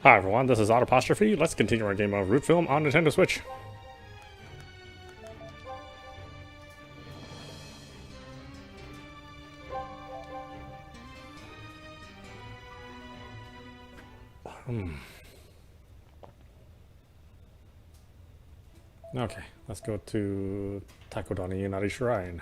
Hi everyone, this is audap. Let's continue our game of Root Film on Nintendo Switch. Okay, let's go to Takodani Inari Shrine.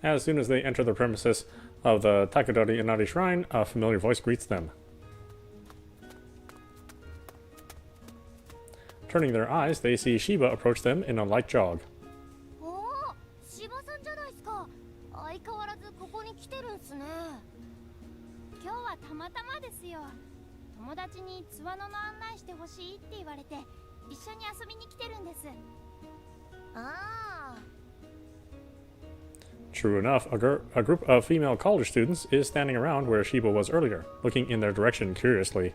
As soon as they enter the premises of the Takodani Inari Shrine, a familiar voice greets them. Turning their eyes, they see Shiba approach them in a light jog. True enough, a group of female college students is standing around where Shiba was earlier, looking in their direction curiously.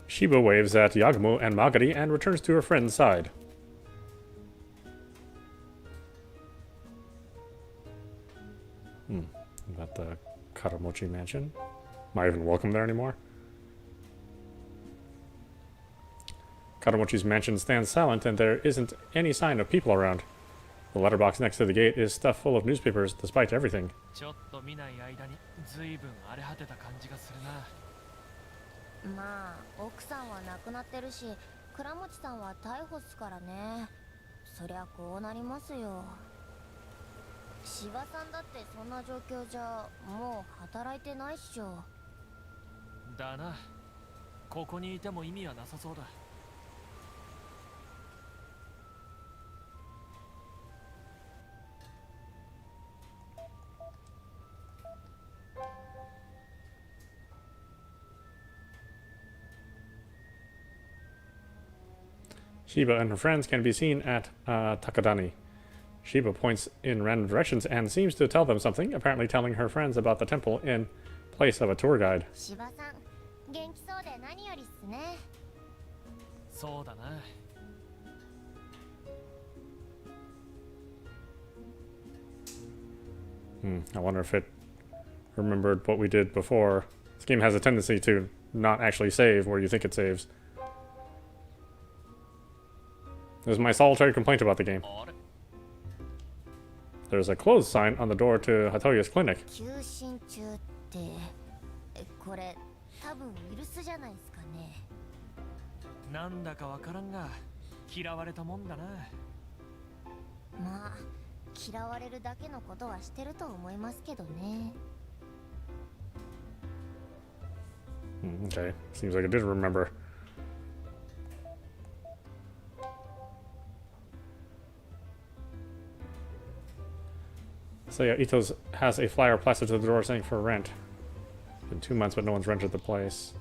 Shiba waves at Yagumo and Magari and returns to her friend's side. About the Karamochi mansion. Am I even welcome there anymore? Karamochi's mansion stands silent and there isn't any sign of people around. The letterbox next to the gate is stuffed full of newspapers despite everything. Shiba and her friends can be seen at Takadani. Shiba points in random directions and seems to tell them something, apparently telling her friends about the temple in place of a tour guide. I wonder if it remembered what we did before. This game has a tendency to not actually save where you think it saves. This is my solitary complaint about the game. There's a closed sign on the door to Hatoya's clinic. Okay, seems like I did remember. So yeah, Ito's has a flyer plastered to the door saying for rent. It's been 2 months, but no one's rented the place.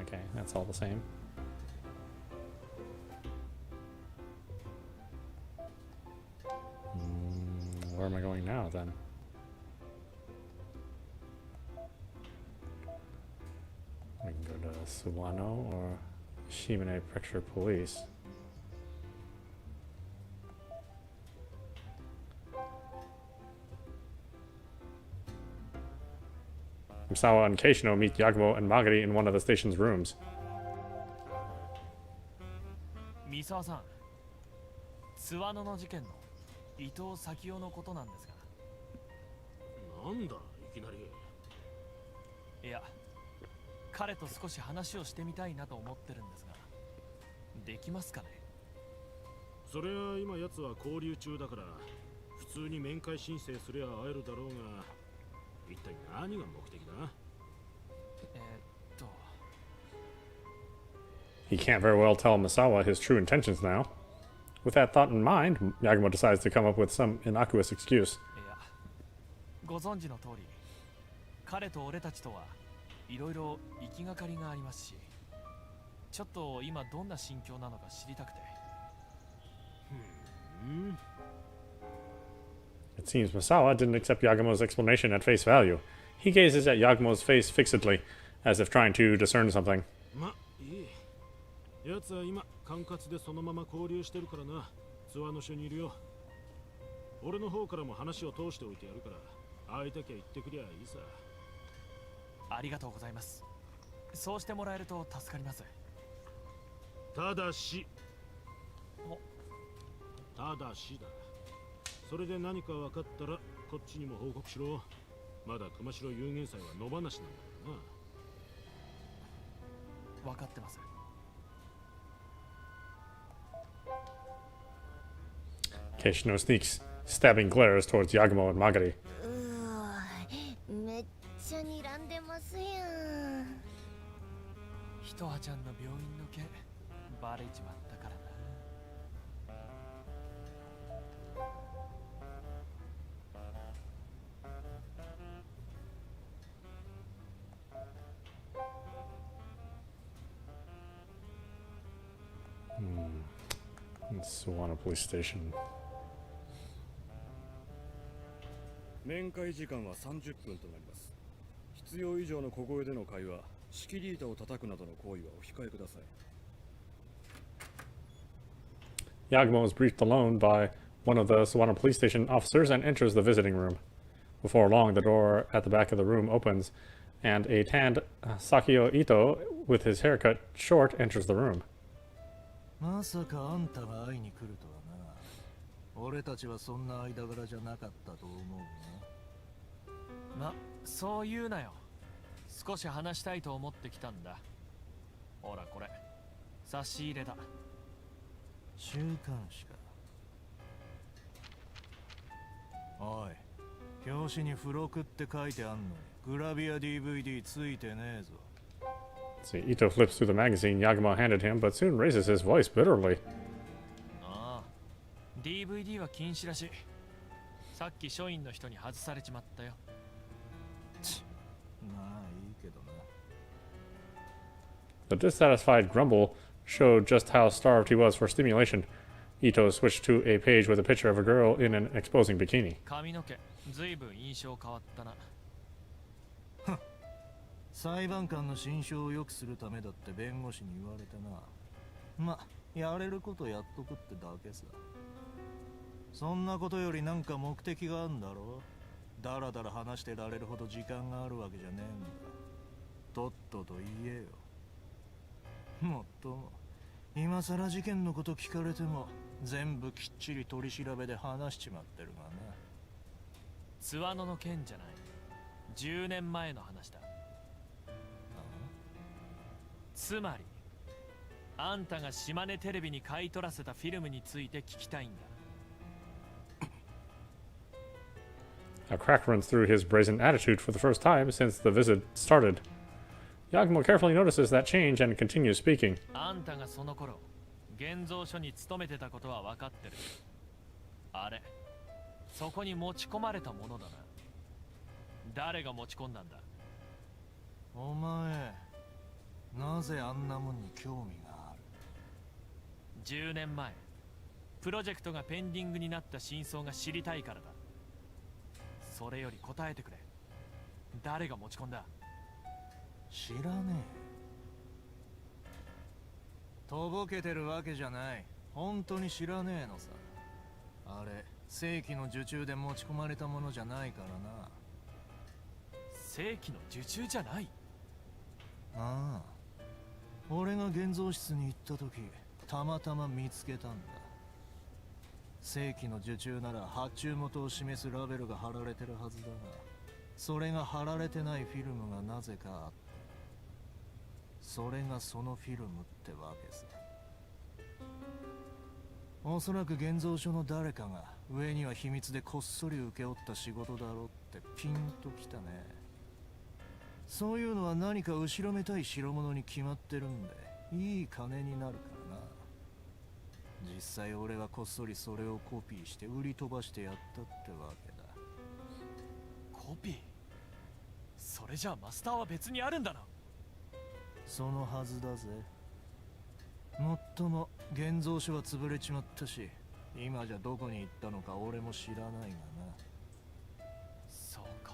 Okay, that's all the same. Where am I going now, then? We can go to Suwano or Shimane Prefecture Police. Sawa and Keishino meet Yagumo and Magari in one of the station's rooms. Misawa-san, Suwano no jiken no Ito Sakio no koto nan desu ga. Nanda, ikinari. いや、彼と少し話をしてみたいなと思ってるんですが、できますかね？それは今やつは交流中だから普通に面会申請すりゃ会えるだろうが、一体何が目的だ？He can't very well tell Misawa his true intentions now. With that thought in mind, Yagumo decides to come up with some innocuous excuse. いや、ご存知の通り、彼と俺たちとはいろいろ行きがかりがありますし、ちょっと今どんな心境なのか知りたくて。It seems Misawa didn't accept Yagumo's explanation at face value. He gazes at Yagumo's face fixedly, as if trying to discern something. ま、いい。やつは今管轄でそのまま交流してるからな。ツアーの署にいるよ。俺の方からも話を通しておいてやるから、会いたきゃ言ってくりゃいいさ。ありがとうございます。そうしてもらえると助かります。ただしだ。それで何か分かったらこっちにも報告しろ。まだ熊代有限祭は野放しなんだからな。分かってます。Keishino sneaks stabbing glares towards Yagumo and Magari. めっちゃ睨んでますやん。ひとはちゃんの病院の件バレちまったからな。Suwana Police Station. 面会時間は30分となります。必要以上の小声での会話、仕切り板を叩くなどの行為はお控えください。Yagumo is briefed alone by one of the Suwana Police Station officers and enters the visiting room. Before long, the door at the back of the room opens, and a tanned Sakio Ito, with his hair cut short, enters the room. まさかあんたが会いに来るとはな。俺たちはそんな間柄じゃなかったと思うな。ま、そう言うなよ。少し話したいと思ってきたんだ。ほらこれ、差し入れだ。週刊誌か。おい、表紙に付録って書いてあんのにグラビア DVD ついてねえぞ。See, Ito flips through the magazine Yagumo handed him, but soon raises his voice bitterly. ああ、DVD は禁止らしい。さっき署員の人に外されちまったよ。まあいいけどな。The dissatisfied grumble showed just how starved he was for stimulation. Ito switched to a page with a picture of a girl in an exposing bikini. 髪の毛、ずいぶん印象変わったな。裁判官の心証を良くするためだって弁護士に言われてな。ま、やれることやっとくってだけさ。そんなことよりなんか目的があるんだろ。だらだら話してられるほど時間があるわけじゃねえんだ。とっとと言えよ。もっとも今さら事件のこと聞かれても全部きっちり取り調べで話しちまってるがな。津和野の件じゃない。10年前の話だ。つまりあんたが島根テレビに買い取らせたフィルムについて聞きたいんだ。A crack runs through his brazen attitude for the first time since the visit started. Yagumo carefully notices that change and continues speaking. あんたがその頃現像所に勤めてたことは分かってる。あれ、そこに持ち込まれたものだな。誰が持ち込んだんだ？お前なぜあんなもんに興味がある？10年前、プロジェクトがペンディングになった真相が知りたいからだ。それより答えてくれ。誰が持ち込んだ？知らねえ。とぼけてるわけじゃない。本当に知らねえのさ。あれ、正規の受注で持ち込まれたものじゃないからな。正規の受注じゃない？ああ。俺が現像室に行った時たまたま見つけたんだ。正規の受注なら発注元を示すラベルが貼られてるはずだが、それが貼られてないフィルムがなぜかあった。それがそのフィルムってわけさ。おそらく現像所の誰かが上には秘密でこっそり請け負った仕事だろってピンときたね。そういうのは何か後ろめたい代物に決まってるんでいい金になるからな。実際俺はこっそりそれをコピーして売り飛ばしてやったってわけだ。コピー？それじゃあマスターは別にあるんだな。そのはずだぜ。もっとも現像所は潰れちまったし、今じゃどこに行ったのか俺も知らないがな。そうか。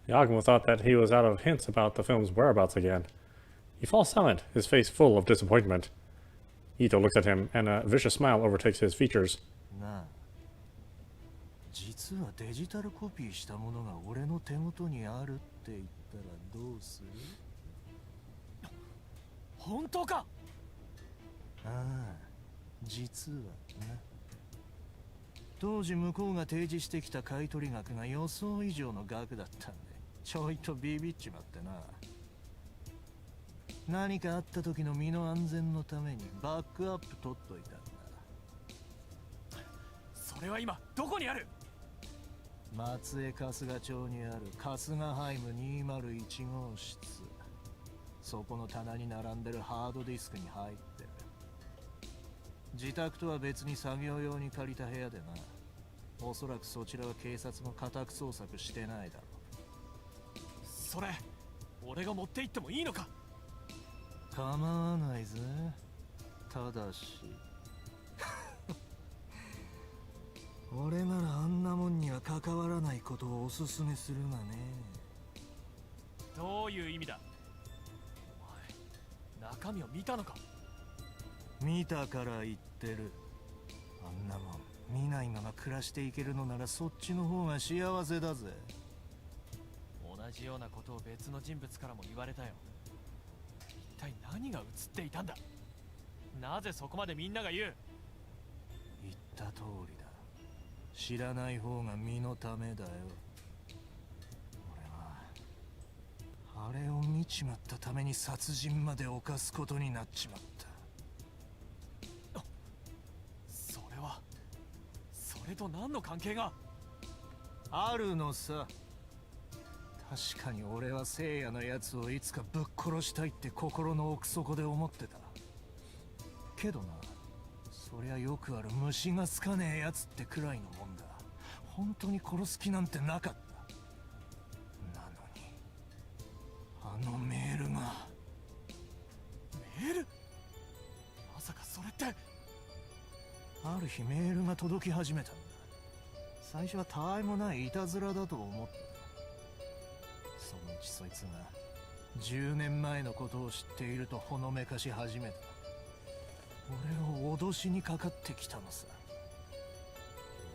Yagumo thought that he was out of hints about the film's whereabouts again. He falls silent, his face full of disappointment. Ito looks at him, and a vicious smile overtakes his features. なあ、実はデジタルコピーしたものが俺の手元にあるって言ったらどうする？本当か？ああ、実はな。当時向こうが提示してきた買取額が予想以上の額だったんで、ちょいとビビっちまってな。何かあった時の身の安全のためにバックアップ取っといたんだ。それは今どこにある？松江春日町にある春日ハイム201号室。そこの棚に並んでるハードディスクに入ってる。自宅とは別に作業用に借りた部屋でな。おそらくそちらは警察も家宅捜索してないだろう。それ俺が持って行ってもいいのか？構わないぜ。ただし俺ならあんなもんには関わらないことをおすすめするがね。どういう意味だ？お前中身を見たのか？見たから言ってる。あんなもん見ないまま暮らしていけるのならそっちの方が幸せだぜ。同じようなことを別の人物からも言われたよ。一体何が映っていたんだ？なぜそこまでみんなが言う？言った通りだ。知らない方が身のためだよ。俺はあれを見ちまったために殺人まで犯すことになっちまった。それと何の関係が？あるのさ。確かに俺は聖夜のやつをいつかぶっ殺したいって心の奥底で思ってた。けどな、そりゃよくある虫がつかねえやつってくらいのもんだ。本当に殺す気なんてなかった。なのにあのメールが。メール？まさかそれって。ある日メールが届き始めたんだ。最初はたわいもないいたずらだと思った。そのうちそいつが10年前のことを知っているとほのめかし始めた。俺を脅しにかかってきたのさ。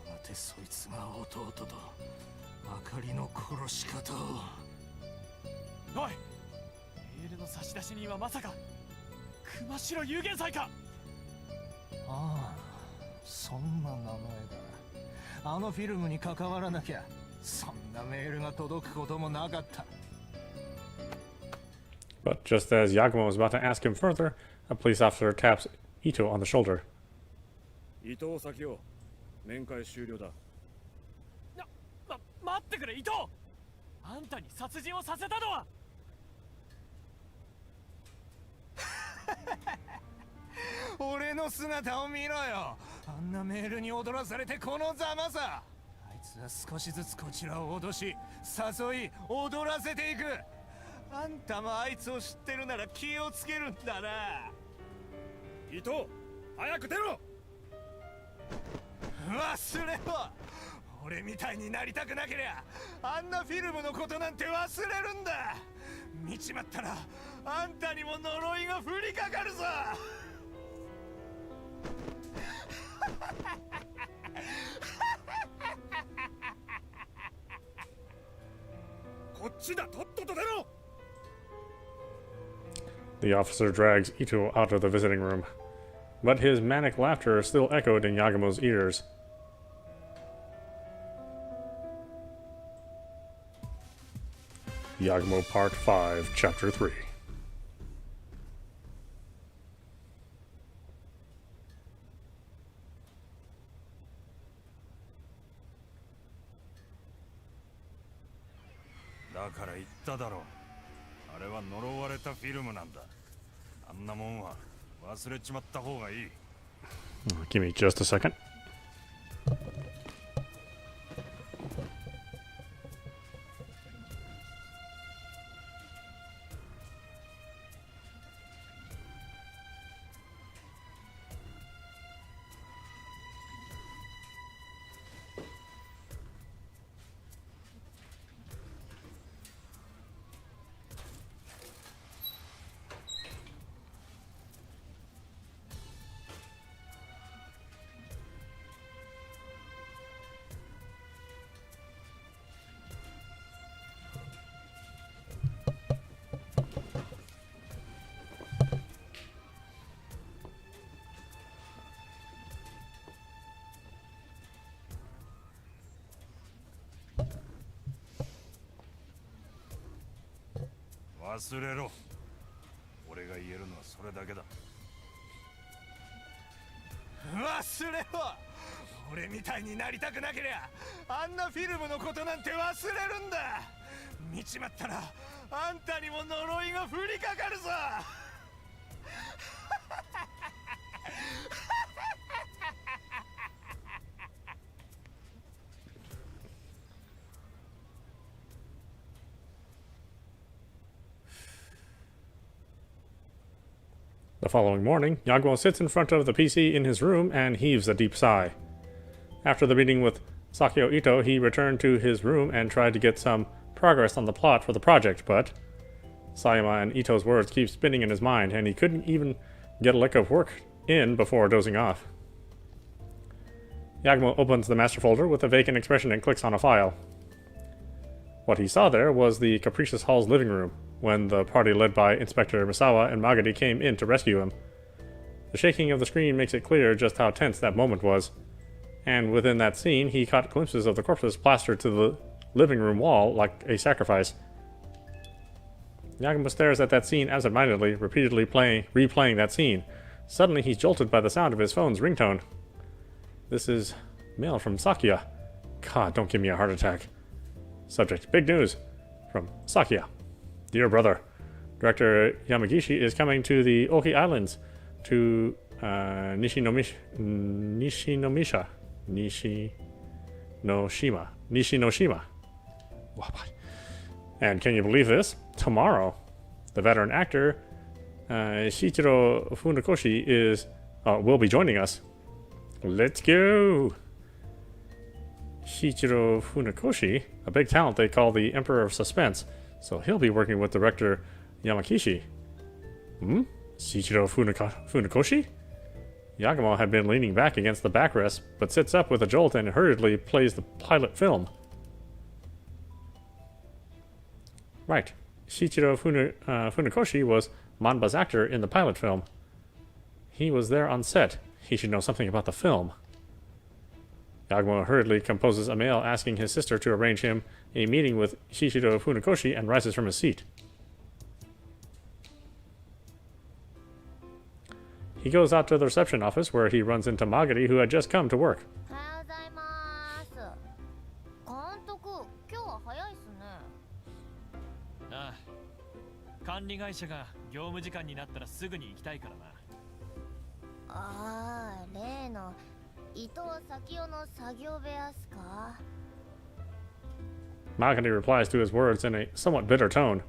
やがてそいつが弟とあかりの殺し方を。おい、メールの差出人はまさか熊代有限祭か？ああ、そんな名前だ。あのフィルムに関わらなきゃそんなメールが届くこともなかった。 But just as Yagumo was about to ask him further, a police officer taps Ito on the shoulder. 伊藤咲夫、面会終了だ。待ってくれ、伊藤！あんたに殺人をさせたのは。俺の姿を見ろよ。あんなメールに踊らされてこのざまさ。あいつは少しずつこちらを脅し、誘い、踊らせていく。あんたもあいつを知ってるなら気をつけるんだな。伊藤、早く出ろ。忘れろ。俺みたいになりたくなけりゃあんなフィルムのことなんて忘れるんだ。見ちまったらあんたにも呪いが降りかかるぞ。こっちだ、とっとと出ろ。 The officer drags Ito out of the visiting room, but his manic laughter still echoed in Yagumo's ears. Yagumo Part 5, Chapter 3. から言っただろう。あれは呪われたフィルムなんだ。あんなもんは忘れちまった方がいい。Give me just a second.忘れろ。俺が言えるのはそれだけだ。忘れろ。俺みたいになりたくなけりゃあんなフィルムのことなんて忘れるんだ。見ちまったらあんたにも呪いが降りかかるぞ。The following morning, Yagumo sits in front of the PC in his room and heaves a deep sigh. After the meeting with Sakio Ito, he returned to his room and tried to get some progress on the plot for the project, but Sayama and Ito's words keep spinning in his mind, and he couldn't even get a lick of work in before dozing off. Yagumo opens the master folder with a vacant expression and clicks on a file. What he saw there was the Capricious Hall's living room, when the party led by Inspector Misawa and Magadi came in to rescue him. The shaking of the screen makes it clear just how tense that moment was, and within that scene he caught glimpses of the corpses plastered to the living room wall like a sacrifice. Yagumo stares at that scene absentmindedly, repeatedly replaying that scene. Suddenly he's jolted by the sound of his phone's ringtone. This is mail from Sakia. God, don't give me a heart attack. Subject: big news from Sakia. Dear brother, Director Yamagishi is coming to the Oki Islands to Nishinoshima. And can you believe this? Tomorrow, the veteran actor Shichiro Funakoshi will be joining us. Let's go! Shichiro Funakoshi, a big talent they call the Emperor of Suspense, so he'll be working with director Yamagishi. Shichiro Funakoshi? Yagumo had been leaning back against the backrest, but sits up with a jolt and hurriedly plays the pilot film. Right. Shichiro Funakoshi was Manba's actor in the pilot film. He was there on set. He should know something about the film. Yagumo hurriedly composes a mail asking his sister to arrange him a meeting with Shichiro Funakoshi and rises from his seat. He goes out to the reception office where he runs into Magari, who had just come to work. Magari replies to his words in a somewhat bitter tone.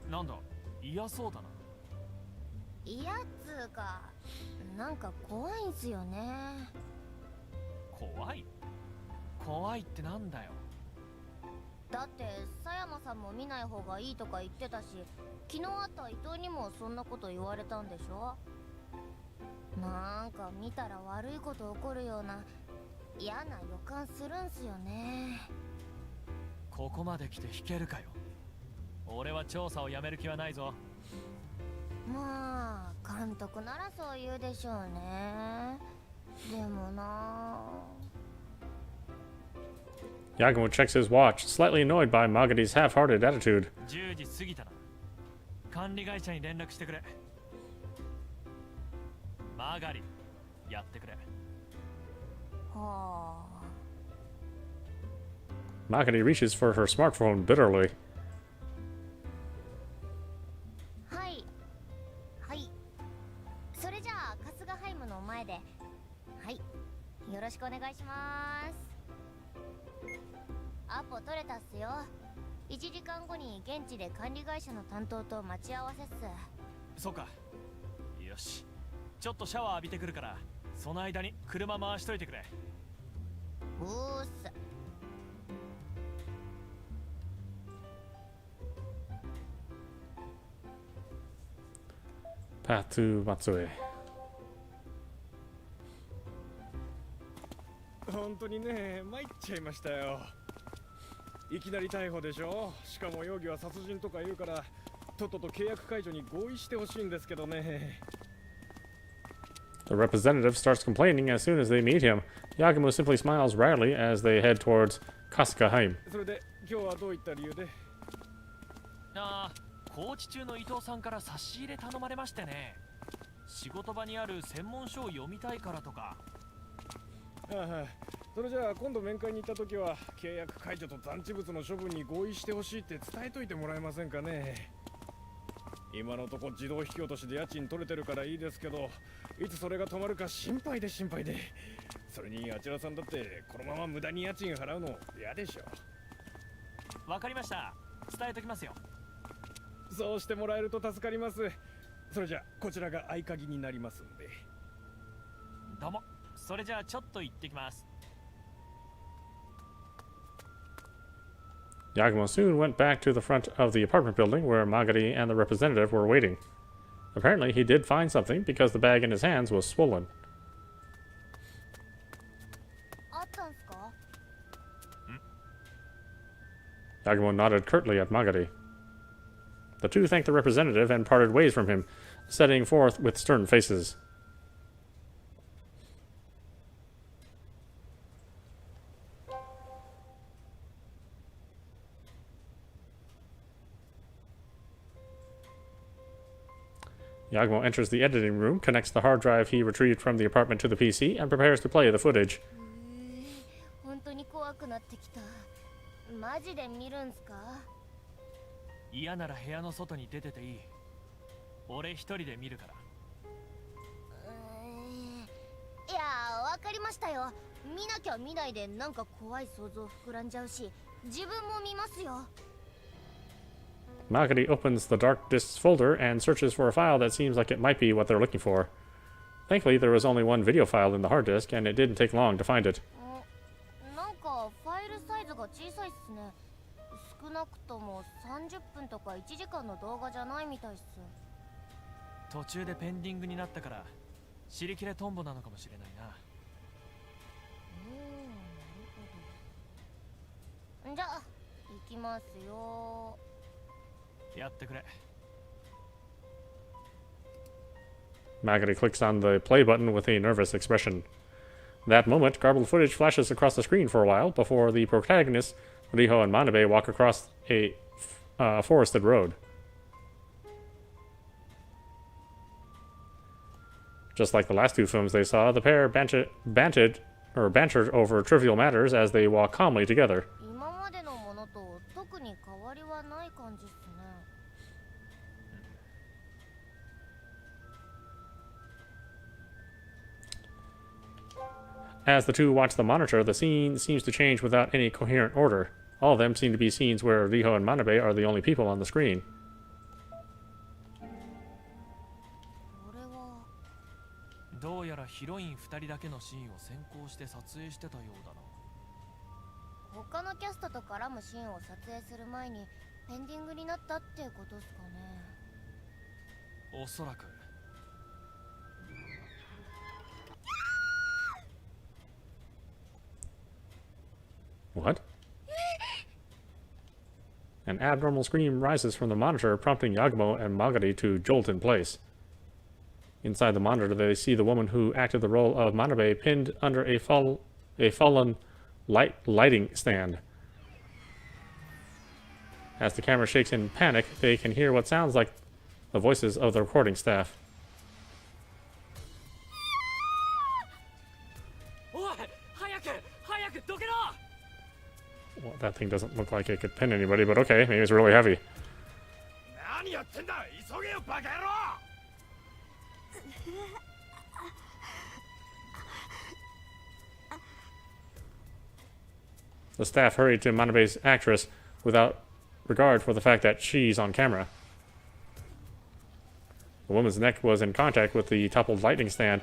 なんか怖いんすよね。怖い？怖いってなんだよ。だって佐山さんも見ない方がいいとか言ってたし、昨日会った伊藤にもそんなこと言われたんでしょ。なんか見たら悪いこと起こるような嫌な予感するんすよね。ここまで来て弾けるかよ。俺は調査をやめる気はないぞ。まあ監督ならそう言うでしょうね。でもな。Yagumo checks his watch, slightly annoyed by Magadi's half-hearted attitude. 10時過ぎたな。管理会社に連絡してくれ。マガリ、やってくれ。はあ。Magadi reaches for her smartphone bitterly. れじゃあ春日ハイムの前で。はい、よろしくお願いします。アポ取れたっすよ。1時間後に現地で管理会社の担当と待ち合わせっす。そうか。よし、ちょっとシャワー浴びてくるから、その間に車回しといてくれ。うーっす。Path to Matsue. 本当にね、参っちゃいましたよ。いきなり逮捕でしょ。しかも容疑は殺人とか言うから、とっとと契約解除に合意してほしいんですけどね。The representative starts complaining as soon as they meet him. Yagumo simply smiles wryly as they head towards Kasugaheim. それで今日はどういった理由で？ああ、コーチ中の伊藤さんから差し入れ頼まれましてね。仕事場にある専門書を読みたいからとか。それじゃあ今度面会に行った時は契約解除と残地物の処分に合意してほしいって伝えといてもらえませんかね。今のとこ自動引き落としで家賃取れてるからいいですけど、いつそれが止まるか心配で心配で。それにあちらさんだってこのまま無駄に家賃払うの嫌でしょ。わかりました。伝えときますよ。そうしてもらえると助かります。それじゃあこちらが合鍵になりますんで。どうも。それじゃあちょっと行ってきます。Yagumo soon went back to the front of the apartment building where Magari and the representative were waiting. Apparently, he did find something because the bag in his hands was swollen. あったんすか？ Yagumo nodded curtly at Magari. The two thanked the representative and parted ways from him, setting forth with stern faces. Yagumo enters the editing room, connects the hard drive he retrieved from the apartment to the PC, and prepares to play the footage. 本当に怖くなってきた。マジで見るんすか？嫌なら部屋の外に出てていい。俺一人で見るから。いや、わかりましたよ。見なきゃ見ないでなんか怖い想像膨らんじゃうし、自分も見ますよ。Magari opens the dark disks folder and searches for a file that seems like it might be what they're looking for. Thankfully, there was only one video file in the hard disk, and it didn't take long to find it. なんかファイルサイズが小さいっすね。少なくとも30分とか1時間の動画じゃないみたいっす。途中でペンディングになったから尻切れトンボなのかもしれないな。なるほど。じゃあ行きますよ。やってくれ。 Magari clicks on the play button with a nervous expression. That moment, garbled footage flashes across the screen for a while before the protagonists, Riho and Manabe, walk across a forested road. Just like the last two films they saw, the pair bantered over trivial matters as they walk calmly together. 今までのものと特に変わりはない感じっすね。As the two watch the monitor, the scene seems to change without any coherent order. All of them seem to be scenes where Riho and Manabe are the only people on the screen. これはどうやらヒロイン2人だけのシーンを先行して撮影してたようだな。他のキャストと絡むシーンを撮影する前にペンディングになったってことっすかね。おそらく。What? An abnormal scream rises from the monitor, prompting Yagumo and Magari to jolt in place. Inside the monitor, they see the woman who acted the role of Manabe pinned under a fallen lighting stand. As the camera shakes in panic, they can hear what sounds like the voices of the recording staff. Well, that thing doesn't look like it could pin anybody, but okay, maybe it's really heavy. The staff hurry to Manabe's actress without regard for the fact that she's on camera. The woman's neck was in contact with the toppled lighting stand,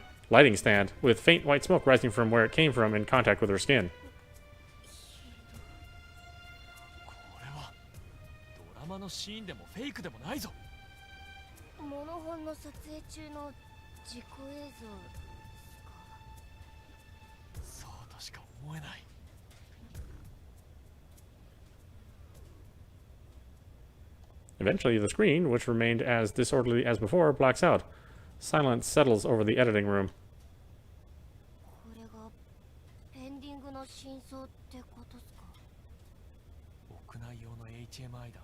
with faint white smoke rising from where it came from in contact with her skin. これはドラマのシーンでもフェイクでもないぞ。モノホンの撮影中の自己映像ですか。そうとしか思えない。 Eventually, the screen, which remained as disorderly as before, blacks out. Silence settles over the editing room. これがペンディングの真相ってことっすか。屋内用の HMI だ。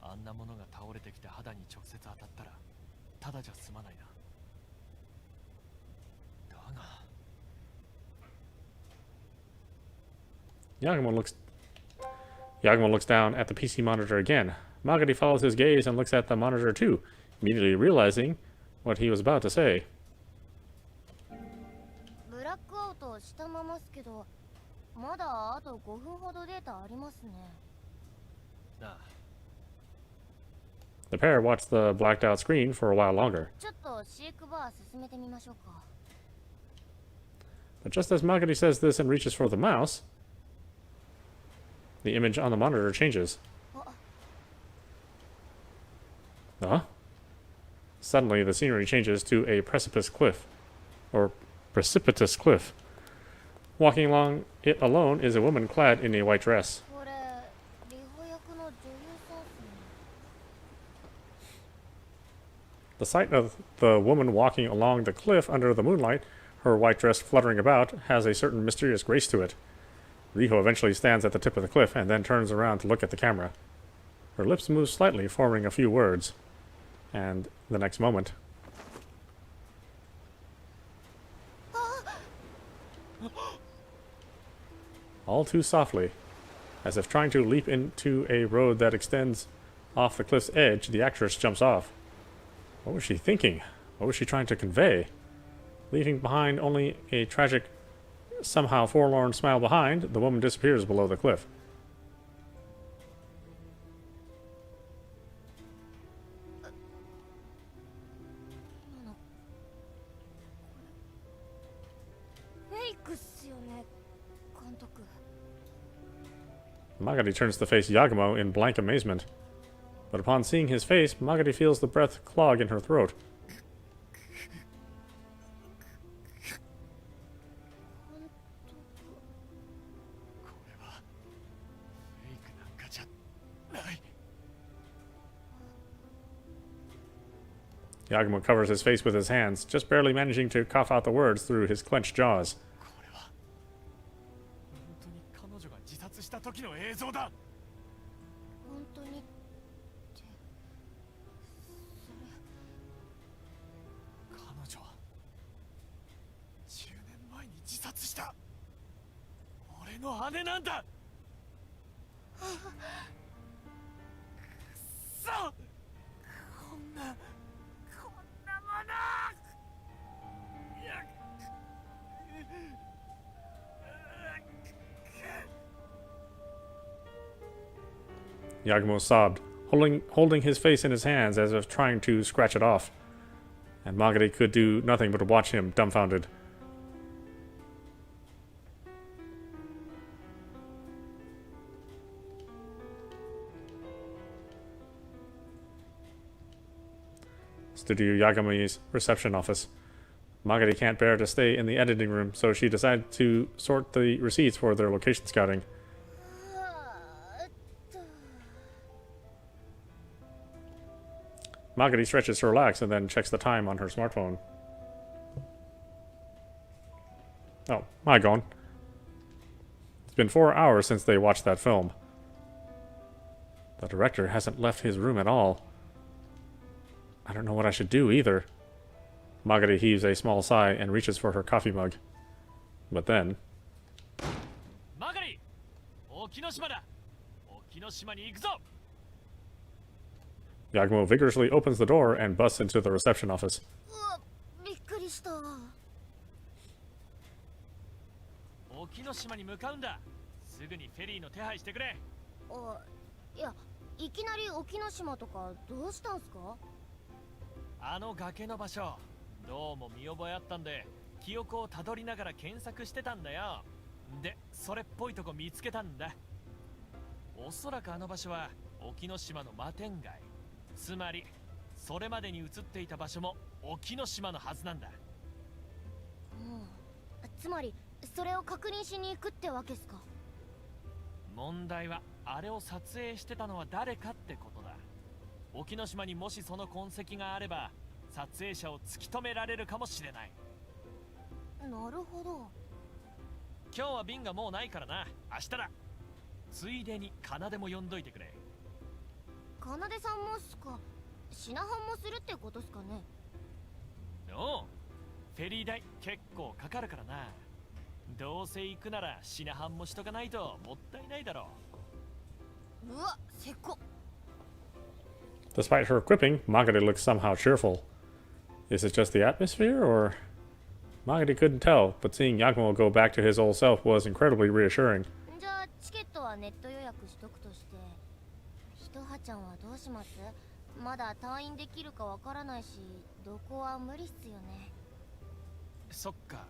あんなものが倒れてきて肌に直接当たったらただじゃ済まないな。だが Yagumo looks down at the PC monitor again. Magadi follows his gaze and looks at the monitor too, immediately realizing what he was about to say. ブラックアウトしたままっすけど、まだあと5分ほどデータありますね。なあ The pair watch the blacked out screen for a while longer. ちょっとシークバー進めてみましょうか。 But just as Magadi says this and reaches for the mouse, the image on the monitor changes. Huh? Suddenly, the scenery changes to a precipitous cliff. Walking along it alone is a woman clad in a white dress. これリホ役の女優さんっすね。 The sight of the woman walking along the cliff under the moonlight, her white dress fluttering about, has a certain mysterious grace to it. Riho eventually stands at the tip of the cliff and then turns around to look at the camera. Her lips move slightly, forming a few words. And the next moment... all too softly, as if trying to leap into a road that extends off the cliff's edge, the actress jumps off. What was she thinking? What was she trying to convey? Leaving behind only a tragic, somehow forlorn smile behind, the woman disappears below the cliff. Magadi turns to face Yagumo in blank amazement. But upon seeing his face, Magadi feels the breath clog in her throat. Yagumo covers his face with his hands, just barely managing to cough out the words through his clenched jaws. した時の映像だ。本当にってそれ。彼女は10年前に自殺した。俺の姉なんだ。くそ！こんなもの。 Yagumo sobbed, holding his face in his hands as if trying to scratch it off. And Magadi could do nothing but watch him, dumbfounded. Studio Yagumo's reception office. Magadi can't bear to stay in the editing room, so she decided to sort the receipts for their location scouting. Magadi stretches to relax and then checks the time on her smartphone. Oh, my god. It's been 4 hours since they watched that film. The director hasn't left his room at all. I don't know what I should do either. Magadi heaves a small sigh and reaches for her coffee mug. But then... Magadi! Okinoshima da! Okinoshima ni iku zo! Yagumo vigorously opens the door and busts into the reception office. びっくりした。沖ノ島に向かうんだ。すぐにフェリーの手配してくれ。いや、いきなり沖ノ島とかどうしたんすか？あの崖の場所、どうも見覚えあったんで記憶をたどりながら検索してたんだよ。で、それっぽいとこ見つけたんだ。おそらくあの場所は沖ノ島の摩天街、つまりそれまでに映っていた場所も沖ノ島のはずなんだ。つまりそれを確認しに行くってわけっすか？問題はあれを撮影してたのは誰かってことだ。沖ノ島にもしその痕跡があれば撮影者を突き止められるかもしれない。なるほど。今日は便がもうないからな、明日だ。ついでに奏も呼んどいてくれ。奏さんもっすか？品販もするってことっすかね？おう、フェリー代結構かかるからな。どうせ行くなら品販もしとかないともったいないだろう。うわ、せっこ。Despite her quipping, Magari looks somehow cheerful. Is it just the atmosphere, or... Magari couldn't tell, but seeing Yagumo go back to his old self was incredibly reassuring. じゃあチケットはネット予約しとくとして、ひとはちゃんはどうします？まだ退院できるかわからないし、どこは無理っすよね。そっか。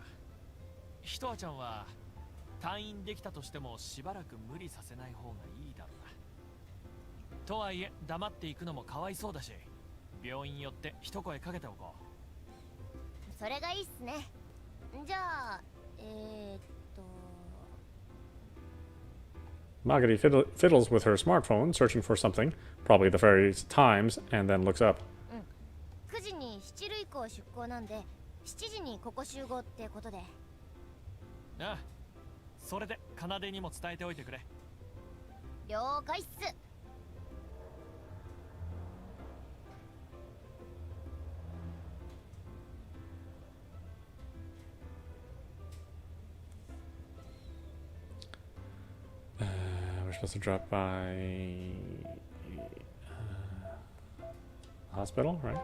ひとあちゃんは退院できたとしてもしばらく無理させない方がいいだろうな。とはいえ黙っていくのもかわいそうだし、病院寄って一声かけておこう。それがいいっすね。じゃあMagari fiddles with her smartphone, searching for something, probably the ferry's times, and then looks up. 9時に七類港出港なんで、7時にここ集合ってことで。ああ、それで奏にも伝えておいてくれ。了解っす。We're supposed to drop by... hospital, right?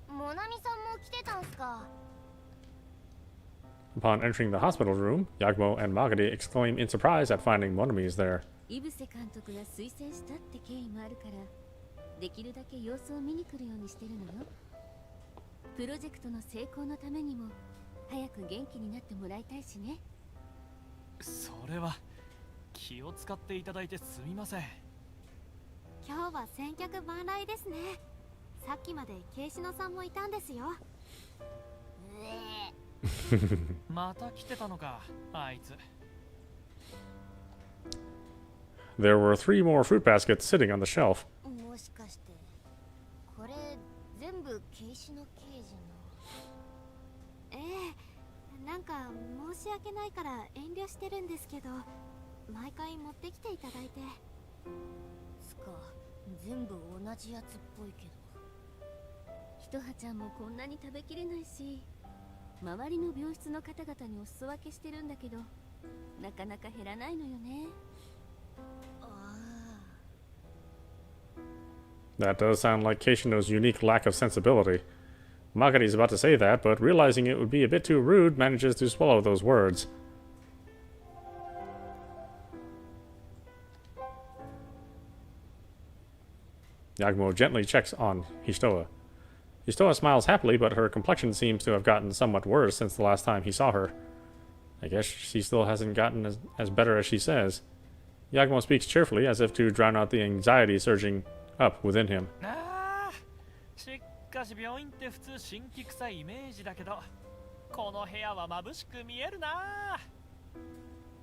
モナミさんも来てたんすか？ Upon entering the hospital room, Yagumo and Magari exclaim in surprise at finding Monami's there. 井伏監督が推薦したって経緯もあるから、できるだけ様子を見に来るようにしてるのよ。プロジェクトの成功のためにも早く元気になってもらいたいしね。それは気を使っていただいてすみません。今日は先客万来ですね。さっきまで慶志野さんもいたんですよ。また来てたのか、あいつ。There were 3 more fruit baskets sitting on the shelf. もしかしてこれ全部慶志の刑事の？なんか申し訳ないから遠慮してるんですけど、毎回持ってきていただいて。つか全部同じやつっぽいけど。ひとはちゃんもこんなに食べきれないし、周りの病室の方々にお裾分けしてるんだけど、なかなか減らないのよね。That does sound like Keishino's unique lack of sensibility. Magari's about to say that, but realizing it would be a bit too rude, manages to swallow those words. Yagumo gently checks on Hishitoa. Hishitoa smiles happily, but her complexion seems to have gotten somewhat worse since the last time he saw her. I guess she still hasn't gotten as better as she says. Yagumo speaks cheerfully, as if to drown out the anxiety surging up within him. しかし病院って普通新規臭いイメージだけど、この部屋は眩しく見えるな。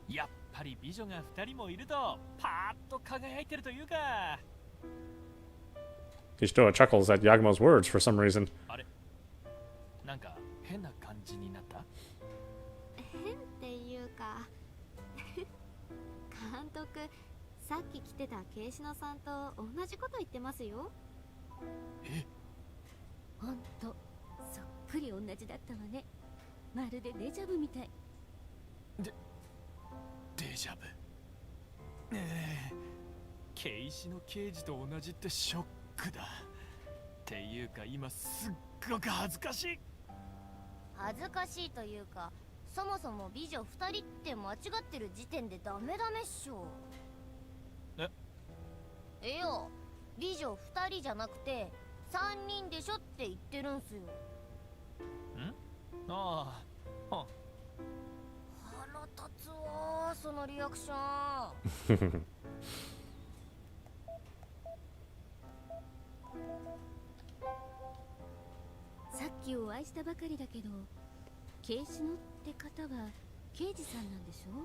やっぱり美女が2人もいるとパーッと輝いてるというか。Hishitoa chuckles at Yagumo's words for some reason. あれ、なんか変な感じになった？変っていうか監督、さっき来てた慶志野さんと同じこと言ってますよ。ほんとそっくり同じだったわね。まるでデジャブみたい。デジャブ。ケイシの刑事と同じってショックだ。ていうか今すっごく恥ずかしい。恥ずかしいというか、そもそも美女2人って間違ってる時点でダメダメっしょ。えよ、美女2人じゃなくて3人でしょって言ってるんすよ。ああ、腹立つわー、そのリアクション。さっきお会いしたばかりだけど、警視のって方は刑事さんなんでしょ？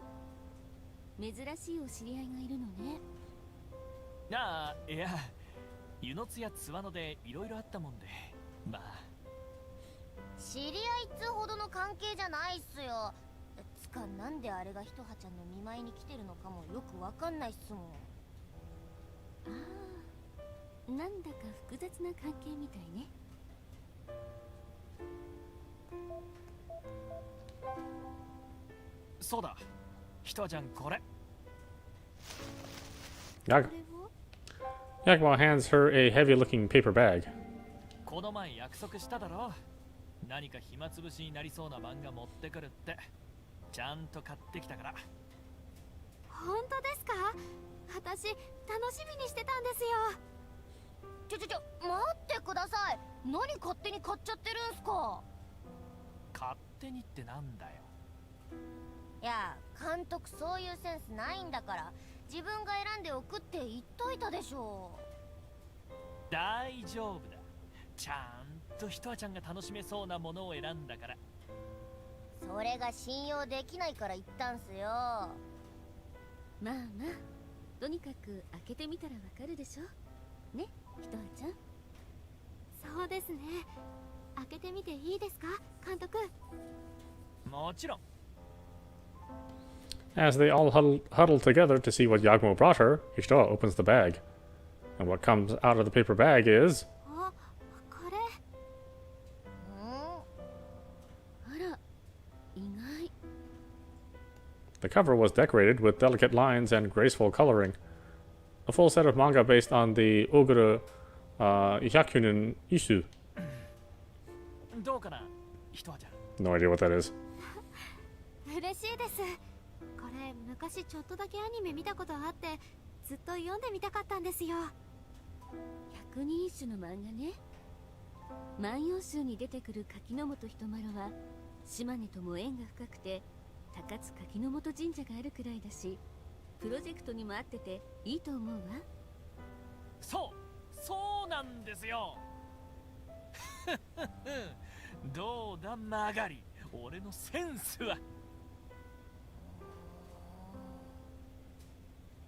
珍しいお知り合いがいるのね。ああ、いや、湯の津や津和野でいろいろあったもんで、まあ。知り合いっつうほどの関係じゃないっすよ。つか、なんであれがひとはちゃんの見舞いに来てるのかもよくわかんないっすもん。ああ、なんだか複雑な関係みたいね。そうだ、ひとはちゃんこれ。Yagumo hands her a heavy-looking paper bag. この前約束しただろ。何か暇つぶしになりそうな漫画持ってくるって。ちゃんと買ってきたから。本当ですか？私楽しみにしてたんですよ。待ってください。何勝手に買っちゃってるんすか？勝手にってなんだよ。いや、監督そういうセンスないんだから、自分が選んでおくって言っといたでしょ。大丈夫だ。ちゃんとひとはちゃんが楽しめそうなものを選んだから。それが信用できないから言ったんすよ。まあまあ、とにかく開けてみたらわかるでしょね、ひとはちゃん。そうですね。開けてみていいですか、監督？もちろん。As they all huddle together to see what Yagumo brought her, Hishitoa opens the bag. And what comes out of the paper bag is... あ、これ。あら、意外。The cover was decorated with delicate lines and graceful coloring. A full set of manga based on the Ogura Hyakunin Isu. どうかな、ひとはちゃん。 No idea what that is. 嬉しいです。これ昔ちょっとだけアニメ見たことあって、ずっと読んでみたかったんですよ。百人一首の漫画ね。万葉集に出てくる柿の本人丸は島根とも縁が深くて、高津柿の本神社があるくらいだし、プロジェクトにも合ってていいと思うわ。そうなんですよ。どうだ曲がり、俺のセンスは。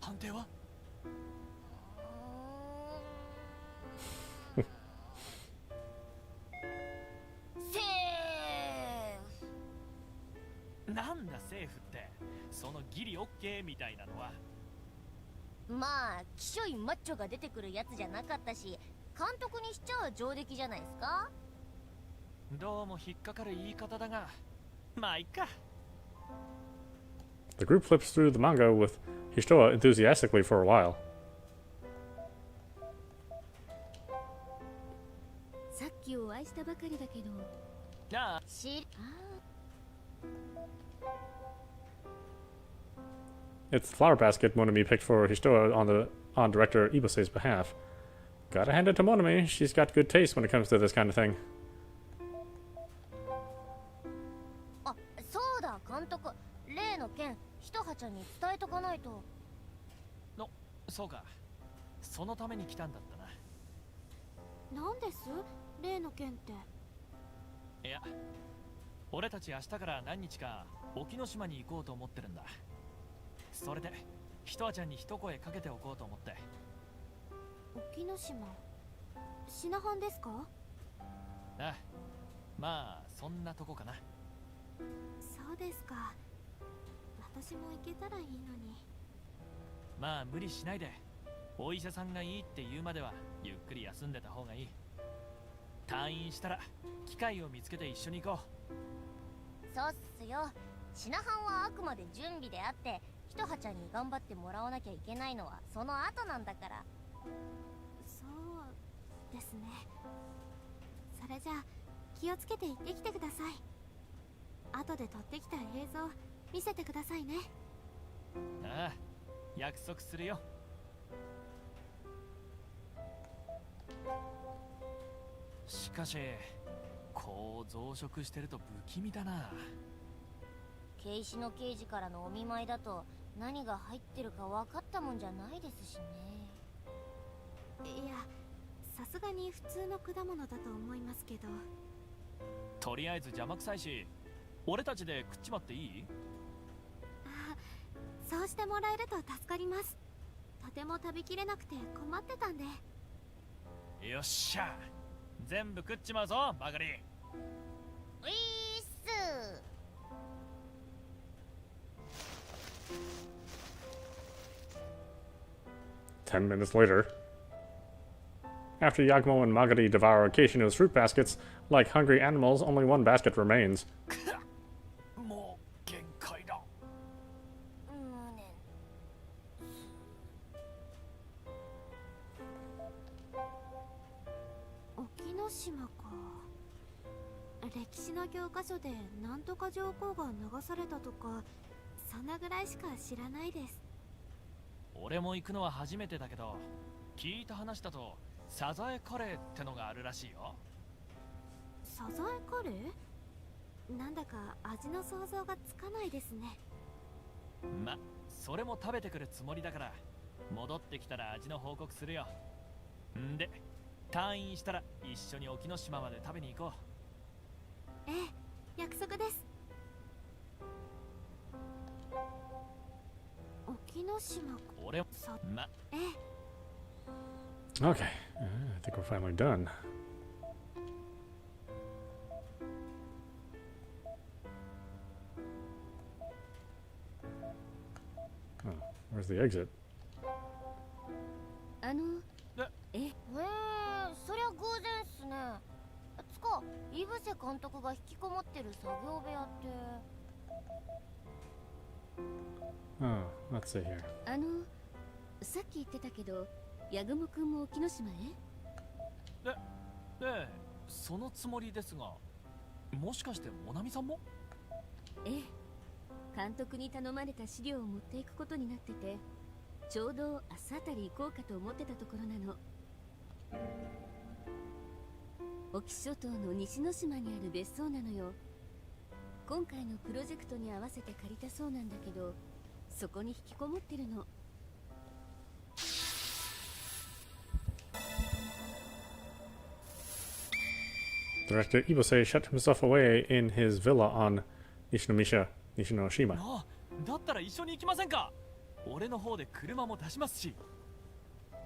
判定は？セーなんだセーフって、そのギリオッケーみたいなのは。フ。まあ、きしょいマッチョが出てくるやつじゃなかったし、監督にしちゃ上出来じゃないですか。どうも引っかかる言い方だが、まあいっか。The group flips through the manga with Hishitoa enthusiastically for a while. さっきお会いしたばかりだけど。ああ、It's the flower basket Monami picked for Hishitoa on director Ibose's behalf. Gotta hand it to Monami, she's got good taste when it comes to this kind of thing. あ、そうだ、監督。例の件、ひとはちゃんに伝えとかないと。そうか。そのために来たんだったな。なんです？例の件って。いや、俺たち明日から何日か沖ノ島に行こうと思ってるんだ。それでひとはちゃんに一声かけておこうと思って。沖ノ島、シナハンですか？ああ、まあそんなとこかな。そうですか。私も行けたらいいのに。まあ無理しないで。お医者さんがいいって言うまではゆっくり休んでた方がいい。退院したら機会を見つけて一緒に行こそうっすよ。シナハンはあくまで準備であって、ひとはちゃんに頑張ってもらわなきゃいけないのはその後なんだから。そうですね。それじゃあ気をつけて行ってきてください。後で撮ってきた映像見せてくださいね。ああ、約束するよ。しかしこう増殖してると不気味だな。警視の刑事からのお見舞いだと何が入ってるか分かったもんじゃないですしね。いや、さすがに普通の果物だと思いますけど。とりあえず邪魔くさいし、俺たちで食っちまっていい？あ、そうしてもらえると助かります。とても食べきれなくて困ってたんで。よっしゃ、全部食っちまうぞバカリ。ういーっす。10 minutes later. After Yagumo and Magari devour Keishino's fruit baskets, like hungry animals, only one basket remains. もう限界だ。沖ノ島か。歴史の教科書でなんとか上皇が流されたとか、そんなぐらいしか知らないです。俺も行くのは初めてだけど、聞いた話だとサザエカレーってのがあるらしいよ。サザエカレー？なんだか味の想像がつかないですね。ま、それも食べてくるつもりだから、戻ってきたら味の報告するよ。んで、退院したら一緒に沖ノ島まで食べに行こう。ええ、約束です。沖ノ島か。俺もま、ええ。Okay, I think we're finally done. Oh, where's the exit? そりゃ偶然っすね。つか、井伏監督が引きこもってる作業部屋って。Oh, let's see here. さっき言ってたけど、ヤグモくんも沖ノ島へ？で、そのつもりですが、もしかしてモナミさんも？ええ、監督に頼まれた資料を持っていくことになってて、ちょうど明日あたり行こうかと思ってたところなの。沖諸島の西之島にある別荘なのよ。今回のプロジェクトに合わせて借りたそうなんだけど、そこに引きこもってるの。Director Ibose shut himself away in his villa on Nishinoshima. あ、だったら一緒に行きませんか？俺の方で車も出しますし。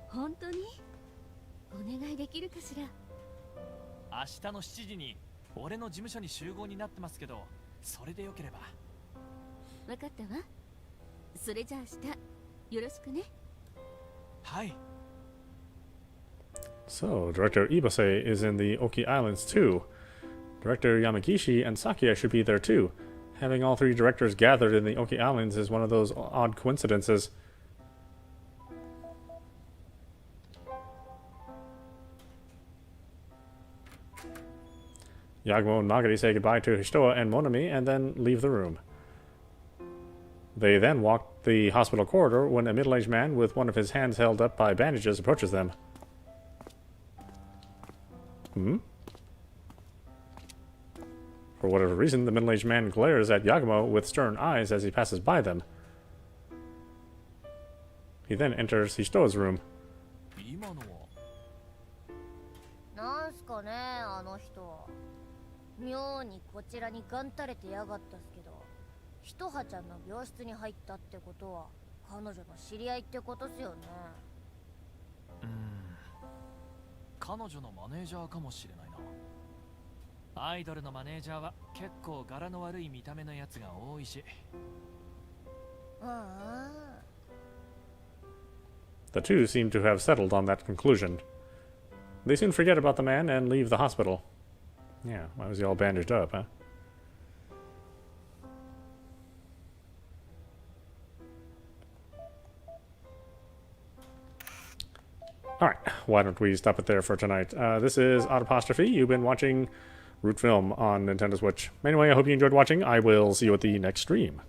本当に？お願いできるかしら？明日の7時に俺の事務所に集合になってますけど、それでよければ。わかったわ。それじゃあ明日よろしくね。はい。So, Director Ibose is in the Oki Islands too. Director Yamagishi and Sakia should be there too. Having all three directors gathered in the Oki Islands is one of those odd coincidences. Yagumo and Magari say goodbye to Hishitoa and Monami and then leave the room. They then walk the hospital corridor when a middle-aged man with one of his hands held up by bandages approaches them. For whatever reason, the middle-aged man glares at Yagumo with stern eyes as he passes by them. He then enters Hishitoa's room. 今のはなんすかね、あの人。妙にこちらにガン垂れてやがったっすけど、ひとはちゃんの病室に入ったってことは彼女の知り合いってことっすよね。彼女のマネージャーかもしれないな。アイドルのマネージャーは結構柄の悪い見た目のやつが多いし。The two seem to have settled on that conclusion. They soon forget about the man and leave the hospital. Yeah, why was he all bandaged up, huh? Alright, why don't we stop it there for tonight? This is audapostrophe. You've been watching Root Film on Nintendo Switch. Anyway, I hope you enjoyed watching. I will see you at the next stream.